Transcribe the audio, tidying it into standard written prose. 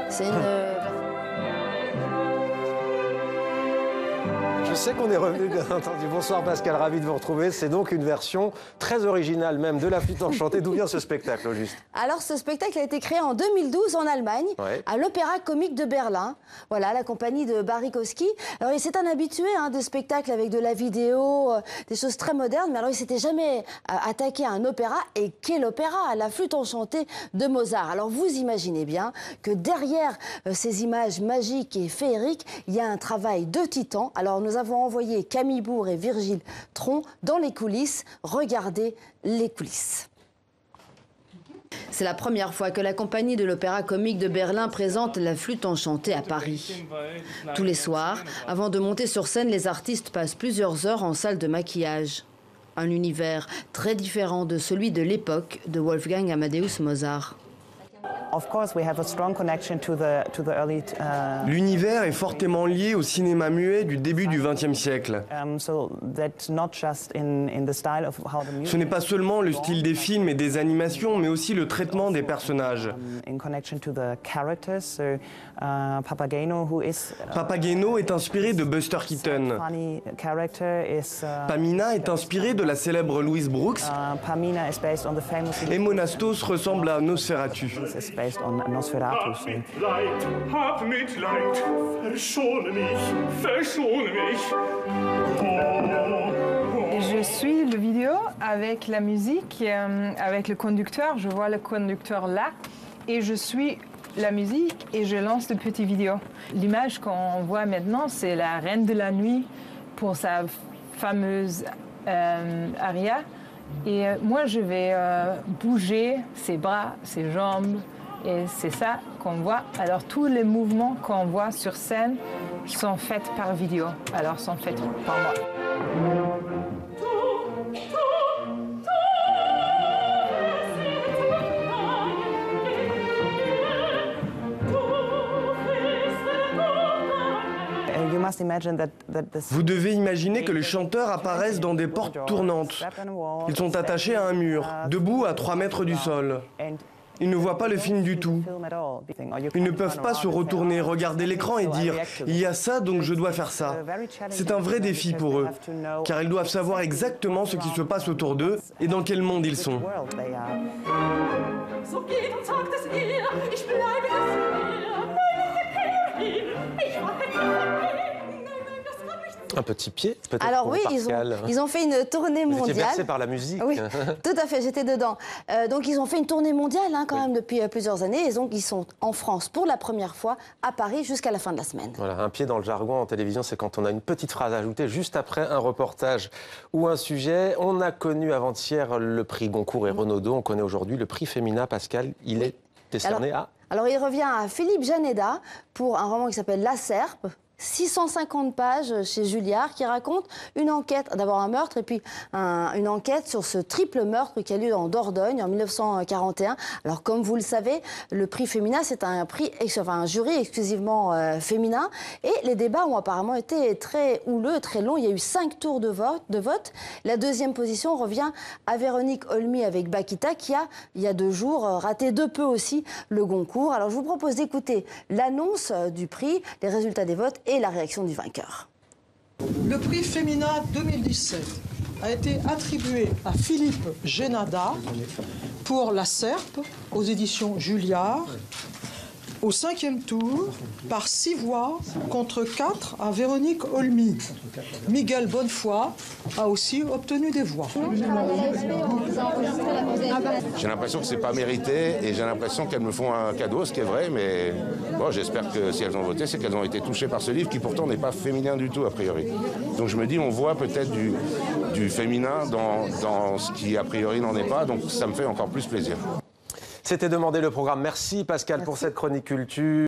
C'est une... Je sais qu'on est revenu, bien entendu. Bonsoir Pascal, ravi de vous retrouver. C'est donc une version très originale même de La Flûte enchantée. D'où vient ce spectacle, au juste? Alors, ce spectacle a été créé en 2012 en Allemagne, à l'Opéra Comique de Berlin. Voilà, la compagnie de Barikowski. Alors, c'est un habitué des spectacles avec de la vidéo, des choses très modernes. Mais alors, il s'était jamais attaqué à un opéra. Et quel opéra? La Flûte enchantée de Mozart. Alors, vous imaginez bien que derrière ces images magiques et féeriques, il y a un travail de titan. Alors, nous avons envoyé Camille Bourg et Virgile Tron dans les coulisses. Regardez les coulisses. C'est la première fois que la compagnie de l'Opéra Comique de Berlin présente La Flûte enchantée à Paris. Tous les soirs, avant de monter sur scène, les artistes passent plusieurs heures en salle de maquillage. Un univers très différent de celui de l'époque de Wolfgang Amadeus Mozart. L'univers est fortement lié au cinéma muet du début du XXe siècle. Ce n'est pas seulement le style des films et des animations, mais aussi le traitement des personnages. Papageno est inspiré de Buster Keaton. Pamina est inspirée de la célèbre Louise Brooks. Et Monastos ressemble à Nosferatu. Hab Mitleid, verschone mich. Je suis le vidéo avec la musique, avec le conducteur. Je vois le conducteur là et je suis la musique et je lance de petites vidéos. L'image qu'on voit maintenant, c'est la Reine de la Nuit pour sa fameuse aria. Et moi, je vais bouger ses bras, ses jambes. Et c'est ça qu'on voit. Alors, tous les mouvements qu'on voit sur scène sont faits par vidéo. Alors, sont faits par moi. Vous devez imaginer que les chanteurs apparaissent dans des portes tournantes. Ils sont attachés à un mur, debout à 3 mètres du sol. Ils ne voient pas le film du tout. Ils ne peuvent pas se retourner, regarder l'écran et dire « il y a ça, donc je dois faire ça ». C'est un vrai défi pour eux, car ils doivent savoir exactement ce qui se passe autour d'eux et dans quel monde ils sont. Un petit pied, peut-être. Alors oui, Pascal. ils ont fait une tournée mondiale. Vous étiez bercé par la musique. Oui, tout à fait, j'étais dedans. Donc ils ont fait une tournée mondiale quand même depuis plusieurs années. Et donc ils sont en France pour la première fois, à Paris, jusqu'à la fin de la semaine. Voilà, un pied dans le jargon en télévision, c'est quand on a une petite phrase à ajouter juste après un reportage ou un sujet. On a connu avant-hier le prix Goncourt et Renaudot. On connaît aujourd'hui le prix Femina. Pascal, il est décerné à... Alors il revient à Philippe Janeda pour un roman qui s'appelle La Serpe. 650 pages chez Julliard qui raconte une enquête, d'abord un meurtre et puis une enquête sur ce triple meurtre qui a lieu en Dordogne en 1941. Alors comme vous le savez, le prix Femina, c'est un jury exclusivement féminin et les débats ont apparemment été très houleux, très longs. Il y a eu 5 tours de vote. La deuxième position revient à Véronique Olmy avec Bakita qui a, il y a 2 jours, raté de peu aussi le Goncourt. Alors je vous propose d'écouter l'annonce du prix, les résultats des votes et la réaction du vainqueur. Le prix Femina 2017 a été attribué à Philippe Janeda pour La Serpe aux éditions Julliard. Au 5e tour, par 6 voix contre 4 à Véronique Olmy. Miguel Bonnefoy a aussi obtenu des voix. J'ai l'impression que c'est pas mérité et j'ai l'impression qu'elles me font un cadeau, ce qui est vrai, mais bon, j'espère que si elles ont voté, c'est qu'elles ont été touchées par ce livre qui pourtant n'est pas féminin du tout a priori. Donc je me dis, on voit peut-être du féminin dans ce qui a priori n'en est pas, donc ça me fait encore plus plaisir. C'était Demander le programme. Merci Pascal pour cette chronique culture.